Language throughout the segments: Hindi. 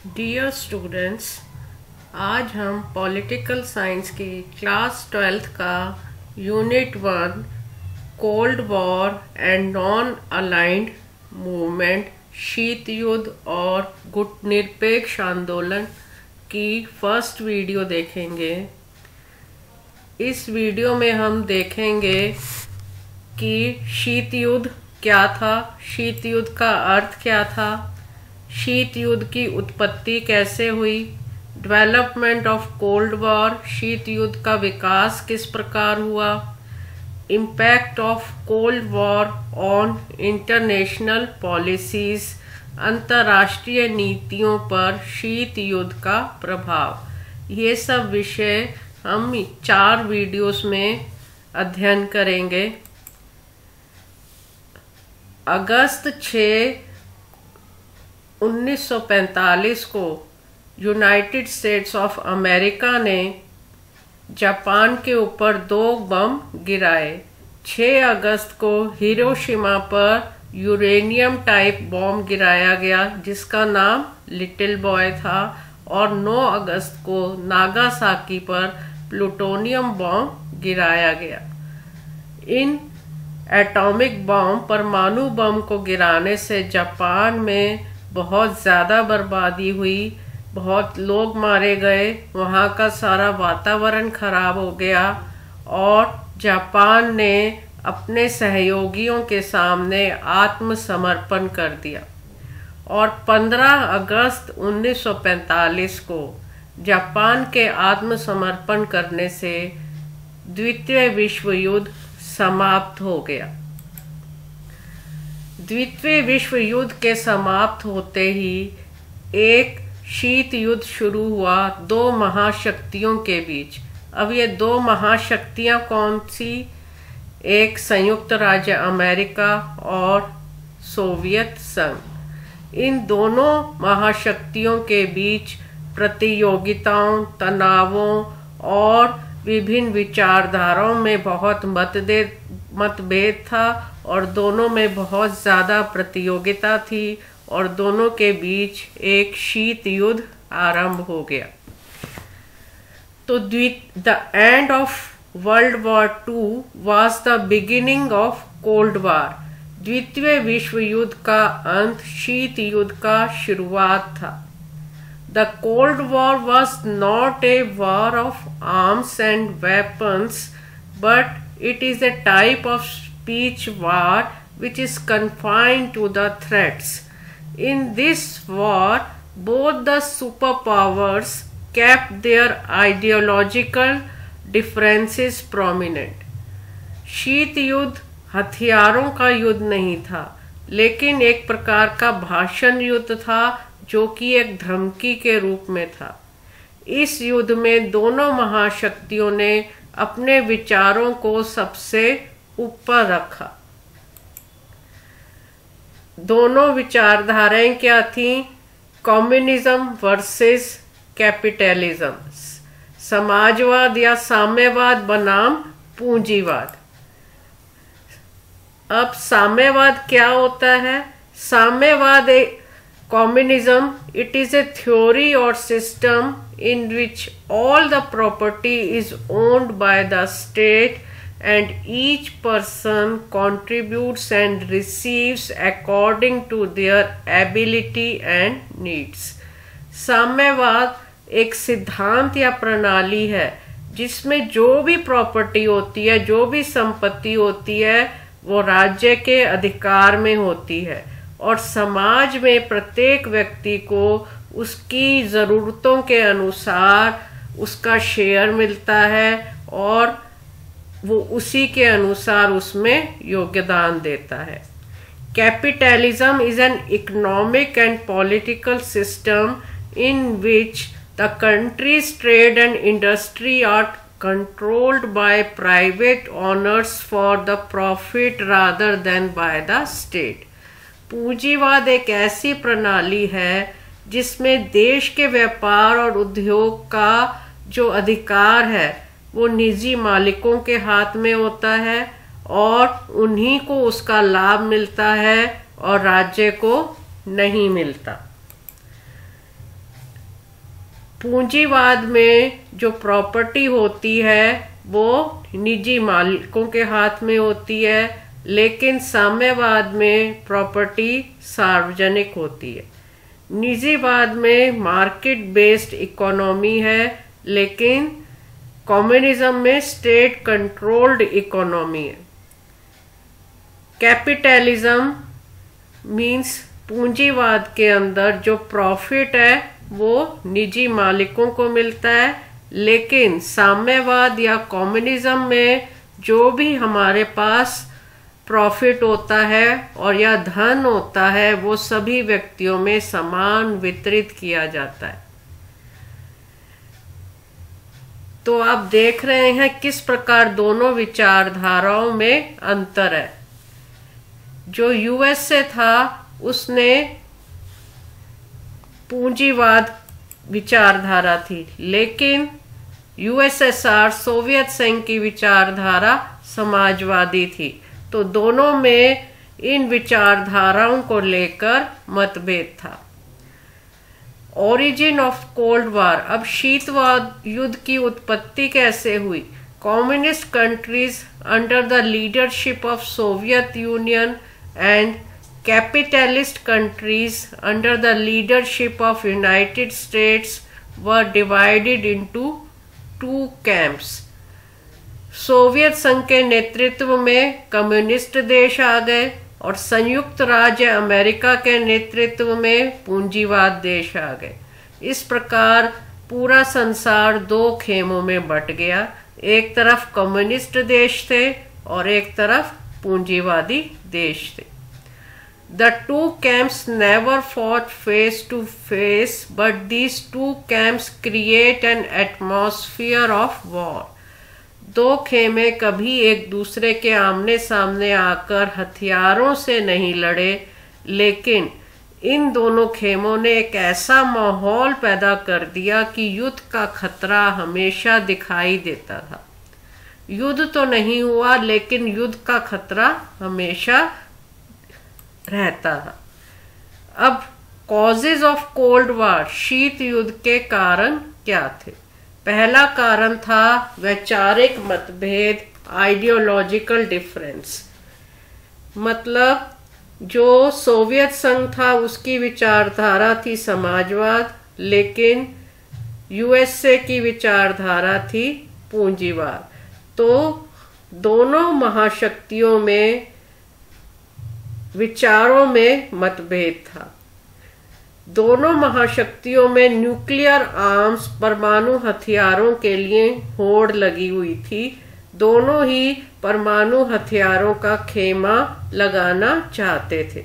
डियर स्टूडेंट्स, आज हम पॉलिटिकल साइंस की क्लास 12th का unit 1 cold war and non aligned movement, शीत युद्ध और गुटनिरपेक्ष आंदोलन की फर्स्ट वीडियो देखेंगे। इस वीडियो में हम देखेंगे कि शीत युद्ध क्या था, शीत युद्ध का अर्थ क्या था, शीत युद्ध की उत्पत्ति कैसे हुई, डेवलपमेंट ऑफ कोल्ड वॉर, शीत युद्ध का विकास किस प्रकार हुआ, impact of cold war on international policies, अंतर्राष्ट्रीय नीतियों पर शीत युद्ध का प्रभाव। ये सब विषय हम 4 वीडियोस में अध्ययन करेंगे। अगस्त 6, 1945 को यूनाइटेड स्टेट्स ऑफ अमेरिका ने जापान के ऊपर 2 बम गिराए। 6 अगस्त को हिरोशिमा पर यूरेनियम टाइप बॉम्ब गिराया गया जिसका नाम लिटिल बॉय था, और 9 अगस्त को नागासाकी पर प्लूटोनियम बॉम्ब गिराया गया। इन एटॉमिक बॉम्ब, परमाणु बम को गिराने से जापान में बहुत ज़्यादा बर्बादी हुई, बहुत लोग मारे गए, वहाँ का सारा वातावरण खराब हो गया और जापान ने अपने सहयोगियों के सामने आत्मसमर्पण कर दिया। और 15 अगस्त 1945 को जापान के आत्मसमर्पण करने से द्वितीय विश्व युद्ध समाप्त हो गया। द्वितीय विश्व युद्ध के समाप्त होते ही एक शीत युद्ध शुरू हुआ 2 महाशक्तियों के बीच। अब ये 2 महाशक्तियां कौन सी? एक संयुक्त राज्य अमेरिका और सोवियत संघ। इन दोनों महाशक्तियों के बीच प्रतियोगिताओं, तनावों और विभिन्न विचारधाराओं में बहुत मतभेद था और दोनों में बहुत ज़्यादा प्रतियोगिता थी और दोनों के बीच एक शीत युद्ध आरंभ हो गया। तो the end of world war 2 was the beginning of cold war. द्वितीय विश्व युद्ध का अंत शीत युद्ध का शुरुआत था। The Cold War was not a war of arms and weapons, but it is a type of speech war which is confined to the threats. In this war, both the superpowers kept their ideological differences prominent. शीत युद्ध हथियारों का युद्ध नहीं था, लेकिन एक प्रकार का भाषण युद्ध था जो कि एक धमकी के रूप में था। इस युद्ध में दोनों महाशक्तियों ने अपने विचारों को सबसे ऊपर रखा। दोनों विचारधाराएं क्या थीं? कम्युनिज्म वर्सेस कैपिटलिज्म, समाजवाद या साम्यवाद बनाम पूंजीवाद। अब साम्यवाद क्या होता है? साम्यवाद Communism, it is a theory or system in which all the property is owned by the state and each person contributes and receives according to their ability and needs. साम्यवाद एक सिद्धांत या प्रणाली है जिसमें जो भी प्रॉपर्टी होती है, जो भी संपत्ति होती है, वो राज्य के अधिकार में होती है और समाज में प्रत्येक व्यक्ति को उसकी ज़रूरतों के अनुसार उसका शेयर मिलता है और वो उसी के अनुसार उसमें योगदान देता है। Capitalism is an economic and political system in which the country's trade and industry are controlled by private owners for the profit rather than by the state. पूंजीवाद एक ऐसी प्रणाली है जिसमें देश के व्यापार और उद्योग का जो अधिकार है वो निजी मालिकों के हाथ में होता है और उन्हीं को उसका लाभ मिलता है और राज्य को नहीं मिलता। पूंजीवाद में जो प्रॉपर्टी होती है वो निजी मालिकों के हाथ में होती है, लेकिन साम्यवाद में प्रॉपर्टी सार्वजनिक होती है। निजीवाद में मार्केट बेस्ड इकोनॉमी है, लेकिन कम्युनिज्म में स्टेट कंट्रोल्ड इकोनॉमी है। कैपिटलिज्म मीन्स पूंजीवाद के अंदर जो प्रॉफिट है वो निजी मालिकों को मिलता है, लेकिन साम्यवाद या कम्युनिज्म में जो भी हमारे पास प्रॉफिट होता है और या धन होता है वो सभी व्यक्तियों में समान वितरित किया जाता है। तो आप देख रहे हैं किस प्रकार दोनों विचारधाराओं में अंतर है। जो यूएसए था उसने पूंजीवाद विचारधारा थी, लेकिन यूएसएसआर सोवियत संघ की विचारधारा समाजवादी थी। तो दोनों में इन विचारधाराओं को लेकर मतभेद था। ओरिजिन ऑफ कोल्ड वॉर, अब शीतवाद युद्ध की उत्पत्ति कैसे हुई? Communist countries under the leadership of Soviet union and capitalist countries under the leadership of United States were divided into two camps. Soviet संघ के नेतृत्व में कम्युनिस्ट देश आ गए और संयुक्त राज्य अमेरिका के नेतृत्व में पूंजीवाद देश आ गए। इस प्रकार पूरा संसार दो खेमों में बट गया। एक तरफ कम्युनिस्ट देश थे और एक तरफ पूंजीवादी देश थे। The two camps never fought face to face, but these two camps create an atmosphere of war. दो खेमे कभी एक दूसरे के आमने सामने आकर हथियारों से नहीं लड़े, लेकिन इन दोनों खेमों ने एक ऐसा माहौल पैदा कर दिया कि युद्ध का खतरा हमेशा दिखाई देता था। युद्ध तो नहीं हुआ, लेकिन युद्ध का खतरा हमेशा रहता था। अब कॉजेज ऑफ कोल्ड वॉर, शीत युद्ध के कारण क्या थे? पहला कारण था वैचारिक मतभेद, आइडियोलॉजिकल डिफरेंस। मतलब जो सोवियत संघ था उसकी विचारधारा थी समाजवाद, लेकिन यूएसए की विचारधारा थी पूंजीवाद। तो दोनों महाशक्तियों में विचारों में मतभेद था। दोनों महाशक्तियों में न्यूक्लियर आर्म्स, परमाणु हथियारों के लिए होड़ लगी हुई थी। दोनों ही परमाणु हथियारों का खेमा लगाना चाहते थे।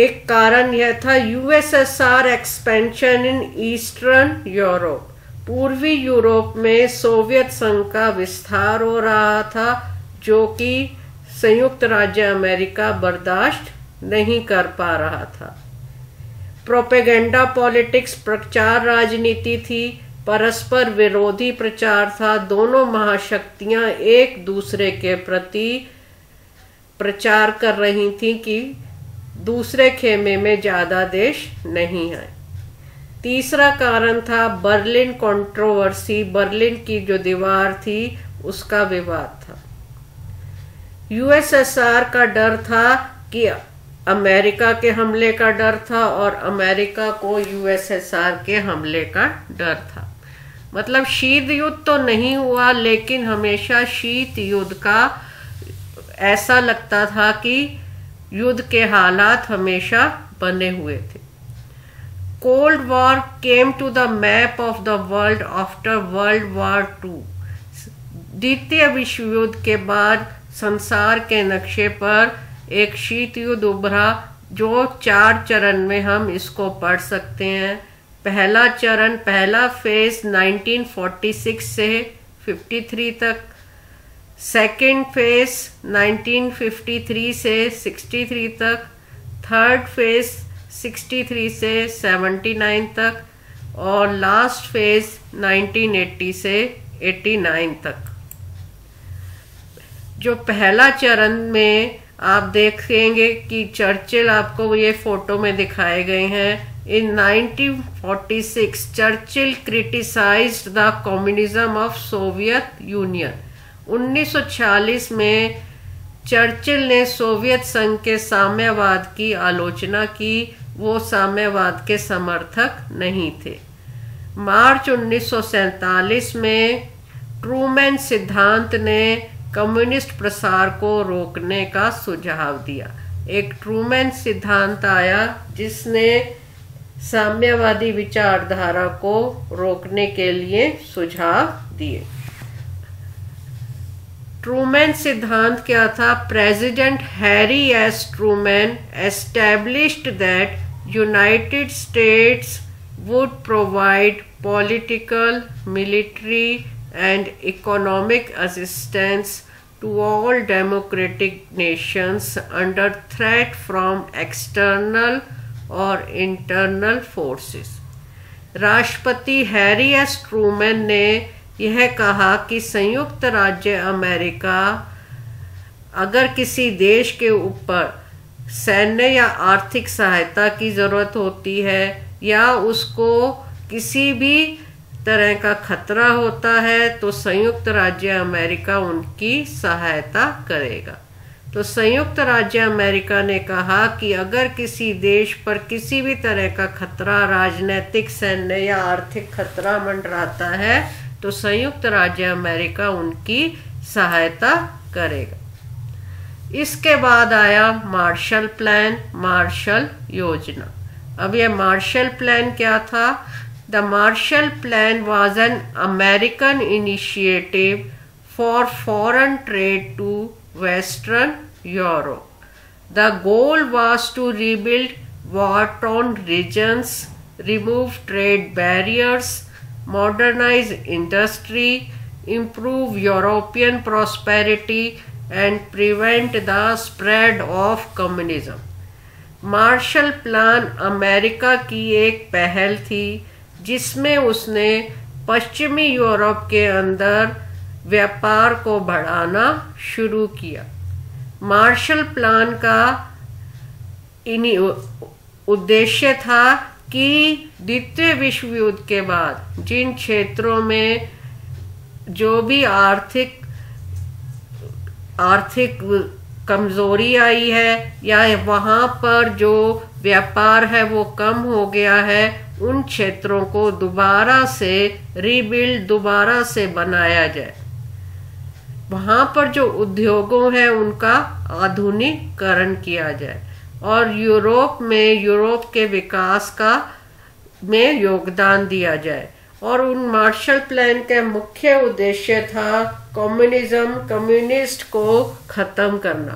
एक कारण यह था USSR expansion in eastern Europe. पूर्वी यूरोप में सोवियत संघ का विस्तार हो रहा था, जो कि संयुक्त राज्य अमेरिका बर्दाश्त नहीं कर पा रहा था। प्रोपेगेंडा पॉलिटिक्स, प्रचार राजनीति थी, परस्पर विरोधी प्रचार था। दोनों महाशक्तियां एक दूसरे के प्रति प्रचार कर रही थी कि दूसरे खेमे में ज्यादा देश नहीं है। तीसरा कारण था बर्लिन कंट्रोवर्सी, बर्लिन की जो दीवार थी उसका विवाद था। यूएसएसआर का डर था कि अमेरिका के हमले का डर था और अमेरिका को यूएसएसआर के हमले का डर था। मतलब शीत युद्ध तो नहीं हुआ, लेकिन हमेशा शीत युद्ध का ऐसा लगता था कि युद्ध के हालात हमेशा बने हुए थे। Cold war came to the map of the world after world war II। द्वितीय विश्व युद्ध के बाद संसार के नक्शे पर एक शीत युद्ध उभरा, जो 4 चरण में हम इसको पढ़ सकते हैं। पहला चरण, पहला फेज 1946 से 53 तक। सेकेंड फेज 1953 से 63 तक। थर्ड फेज 63 से 79 तक। और लास्ट फेज 1980 से 89 तक। जो पहला चरण में आप देखेंगे कि चर्चिल आपको ये फोटो में दिखाए गए हैं। इन 1946 Churchill criticised the communism of Soviet union. 1946 में चर्चिल ने सोवियत संघ के साम्यवाद की आलोचना की। वो साम्यवाद के समर्थक नहीं थे। मार्च 1947 में ट्रूमैन सिद्धांत ने कम्युनिस्ट प्रसार को रोकने का सुझाव दिया। एक ट्रूमैन सिद्धांत आया जिसने साम्यवादी विचारधारा को रोकने के लिए सुझाव दिए। ट्रूमैन सिद्धांत क्या था? President Harry S Trueman established that United states would provide political, military and economic assistance to all democratic nations under threat from external or internal forces। राष्ट्रपति हैरी एस ट्रूमैन ने यह कहा कि संयुक्त राज्य अमेरिका अगर किसी देश के ऊपर सैन्य या आर्थिक सहायता की ज़रूरत होती है या उसको किसी भी तरह का खतरा होता है तो संयुक्त राज्य अमेरिका उनकी सहायता करेगा। तो संयुक्त राज्य अमेरिका ने कहा कि अगर किसी देश पर किसी भी तरह का खतरा, राजनीतिक, सैन्य या आर्थिक खतरा मंडराता है तो संयुक्त राज्य अमेरिका उनकी सहायता करेगा। इसके बाद आया मार्शल प्लान, मार्शल योजना। अब यह मार्शल प्लान क्या था? The Marshall plan was an American initiative for foreign trade to western Europe. The goal was to rebuild war-torn regions, remove trade barriers, modernize industry, improve European prosperity and prevent the spread of communism। Marshall plan America की एक पहल थी जिसमें उसने पश्चिमी यूरोप के अंदर व्यापार को बढ़ाना शुरू किया। मार्शल प्लान का उद्देश्य था कि द्वितीय विश्व युद्ध के बाद जिन क्षेत्रों में जो भी आर्थिक कमजोरी आई है या वहाँ पर जो व्यापार है वो कम हो गया है, उन क्षेत्रों को दोबारा से रीबिल्ड, दोबारा से बनाया जाए। वहाँ पर जो उद्योगों हैं उनका आधुनिकीकरण किया जाए और यूरोप के विकास में योगदान दिया जाए। और उन मार्शल प्लान का मुख्य उद्देश्य था कम्युनिस्ट को खत्म करना।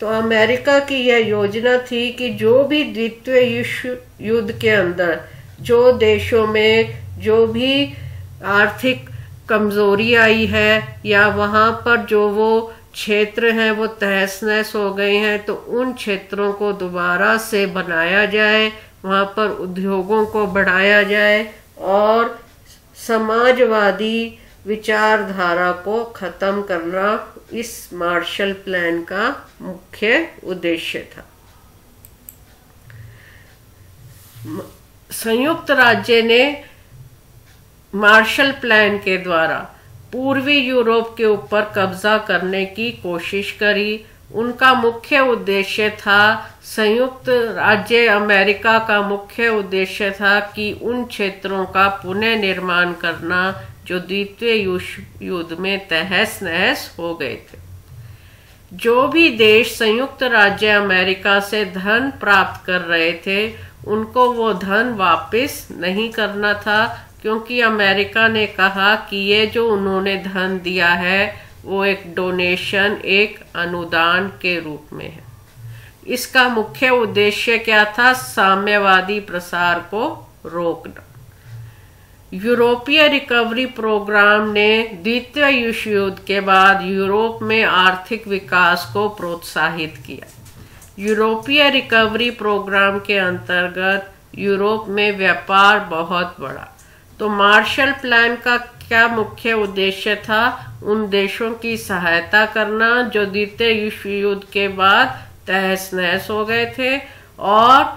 तो अमेरिका की यह योजना थी कि जो भी द्वितीय विश्व युद्ध के अंदर जो देशों में जो भी आर्थिक कमजोरी आई है या वहाँ पर जो वो क्षेत्र हैं वो तहस नहस हो गए हैं, तो उन क्षेत्रों को दोबारा से बनाया जाए, वहाँ पर उद्योगों को बढ़ाया जाए और समाजवादी विचारधारा को खत्म करना इस मार्शल प्लान का मुख्य उद्देश्य था। संयुक्त राज्य ने मार्शल प्लान के द्वारा पूर्वी यूरोप के ऊपर कब्जा करने की कोशिश करी। उनका मुख्य उद्देश्य था, संयुक्त राज्य अमेरिका का मुख्य उद्देश्य था कि उन क्षेत्रों का पुनः निर्माण करना जो द्वितीय विश्व युद्ध में तहस नहस हो गए थे। जो भी देश संयुक्त राज्य अमेरिका से धन प्राप्त कर रहे थे उनको वो धन वापस नहीं करना था, क्योंकि अमेरिका ने कहा कि ये जो उन्होंने धन दिया है वो एक डोनेशन, एक अनुदान के रूप में है। इसका मुख्य उद्देश्य क्या था? साम्यवादी प्रसार को रोकना। यूरोपीय रिकवरी प्रोग्राम ने द्वितीय विश्व युद्ध के बाद यूरोप में आर्थिक विकास को प्रोत्साहित किया। यूरोपीय रिकवरी प्रोग्राम के अंतर्गत यूरोप में व्यापार बहुत बढ़ा। तो मार्शल प्लान का क्या मुख्य उद्देश्य था? उन देशों की सहायता करना जो द्वितीय विश्व युद्ध के बाद तहस नहस हो गए थे और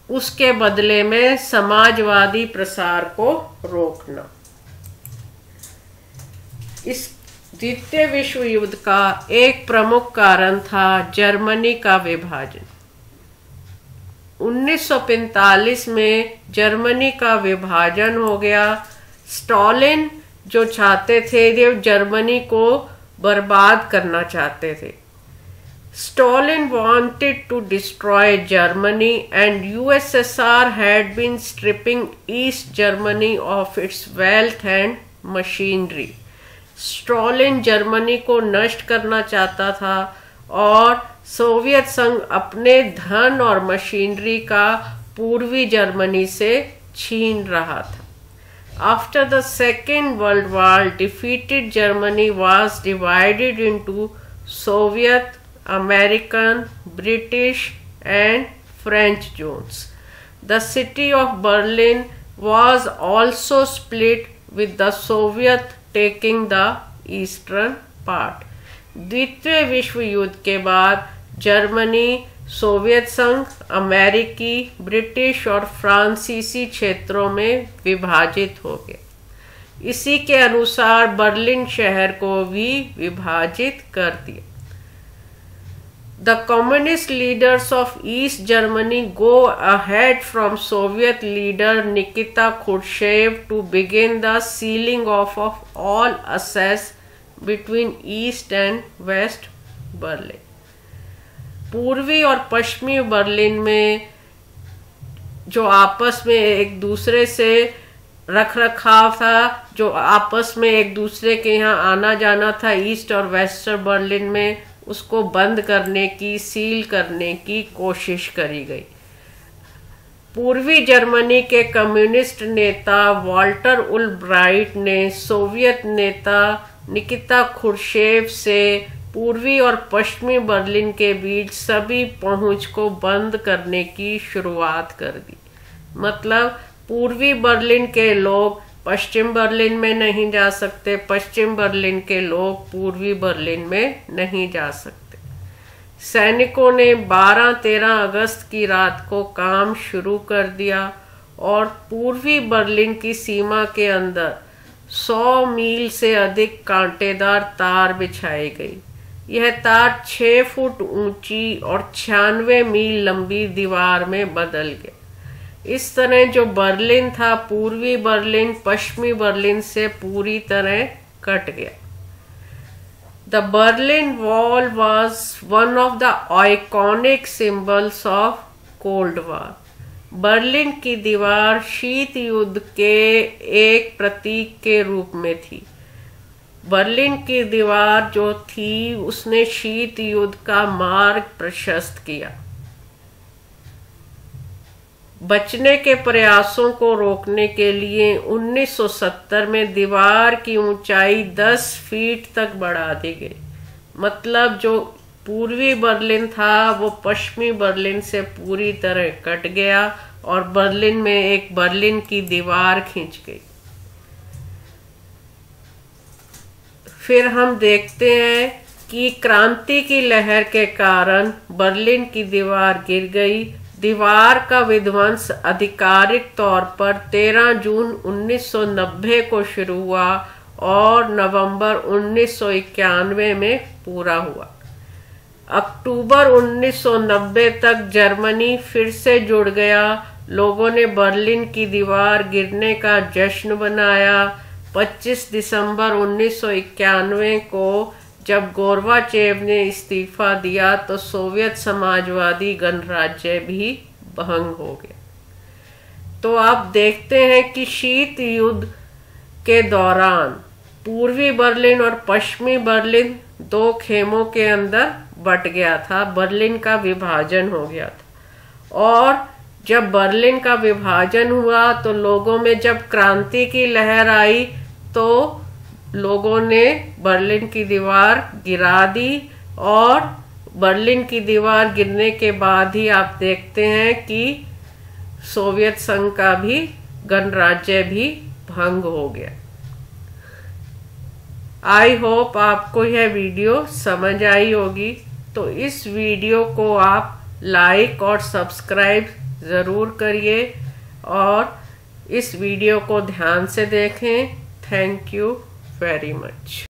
उसके बदले में समाजवादी प्रसार को रोकना। इस द्वितीय विश्व युद्ध का एक प्रमुख कारण था जर्मनी का विभाजन। 1945 में जर्मनी का विभाजन हो गया। स्टालिन जो चाहते थे वो जर्मनी को बर्बाद करना चाहते थे। Stalin wanted to destroy Germany and USSR had been stripping East Germany of its wealth and machinery. Stalin Germany को नष्ट करना चाहता था और सोवियत संघ अपने धन और मशीनरी का पूर्वी जर्मनी से छीन रहा था। After the Second World War, defeated Germany was divided into Soviet, American, British and French zones. The city of Berlin was also split with the Soviet taking the eastern part. द्वितीय विश्व युद्ध के बाद जर्मनी सोवियत संघ, अमेरिकी, ब्रिटिश और फ्रांसीसी क्षेत्रों में विभाजित हो गया। इसी के अनुसार बर्लिन शहर को भी विभाजित कर दिया। The communist leaders of East Germany go ahead from Soviet leader Nikita Khrushchev to begin the sealing off of all access between East and West Berlin. पूर्वी और पश्चिमी बर्लिन में जो आपस में एक दूसरे से रख रखाव था, जो आपस में एक दूसरे के यहाँ आना जाना था ईस्ट और वेस्टर्न बर्लिन में, उसको बंद करने की, सील करने की कोशिश करी गई। पूर्वी जर्मनी के कम्युनिस्ट नेता वॉल्टर उल्ब्राइट ने सोवियत नेता निकिता खुर्शेव से पूर्वी और पश्चिमी बर्लिन के बीच सभी पहुंच को बंद करने की शुरुआत कर दी। मतलब पूर्वी बर्लिन के लोग पश्चिम बर्लिन में नहीं जा सकते, पश्चिम बर्लिन के लोग पूर्वी बर्लिन में नहीं जा सकते। सैनिकों ने 12-13 अगस्त की रात को काम शुरू कर दिया और पूर्वी बर्लिन की सीमा के अंदर 100 मील से अधिक कांटेदार तार बिछाई गई। यह तार 6 फुट ऊंची और 96 मील लंबी दीवार में बदल गया। इस तरह जो बर्लिन था, पूर्वी बर्लिन पश्चिमी बर्लिन से पूरी तरह कट गया। The Berlin wall was one of the iconic symbols of cold war. Berlin की दीवार शीत युद्ध के एक प्रतीक के रूप में थी। बर्लिन की दीवार जो थी उसने शीत युद्ध का मार्ग प्रशस्त किया। बचने के प्रयासों को रोकने के लिए 1970 में दीवार की ऊंचाई 10 फीट तक बढ़ा दी गई। मतलब जो पूर्वी बर्लिन था वो पश्चिमी बर्लिन से पूरी तरह कट गया और बर्लिन में एक बर्लिन की दीवार खींच गई। फिर हम देखते हैं कि क्रांति की लहर के कारण बर्लिन की दीवार गिर गई। दीवार का विध्वंस आधिकारिक तौर पर 13 जून 1990 को शुरू हुआ और नवंबर 1991 में पूरा हुआ। अक्टूबर 1990 तक जर्मनी फिर से जुड़ गया। लोगों ने बर्लिन की दीवार गिरने का जश्न बनाया। 25 दिसंबर 1991 को जब गोर्बाचेव ने इस्तीफा दिया तो सोवियत समाजवादी गणराज्य भी भंग हो गया। तो आप देखते हैं कि शीत युद्ध के दौरान पूर्वी बर्लिन और पश्चिमी बर्लिन 2 खेमों के अंदर बट गया था। बर्लिन का विभाजन हो गया था और जब बर्लिन का विभाजन हुआ तो लोगों में जब क्रांति की लहर आई तो लोगों ने बर्लिन की दीवार गिरा दी और बर्लिन की दीवार गिरने के बाद ही आप देखते हैं कि सोवियत संघ का भी गणराज्य भी भंग हो गया। आई होप आपको यह वीडियो समझ आई होगी। तो इस वीडियो को आप लाइक और सब्सक्राइब ज़रूर करिए और इस वीडियो को ध्यान से देखें। Thank you very much.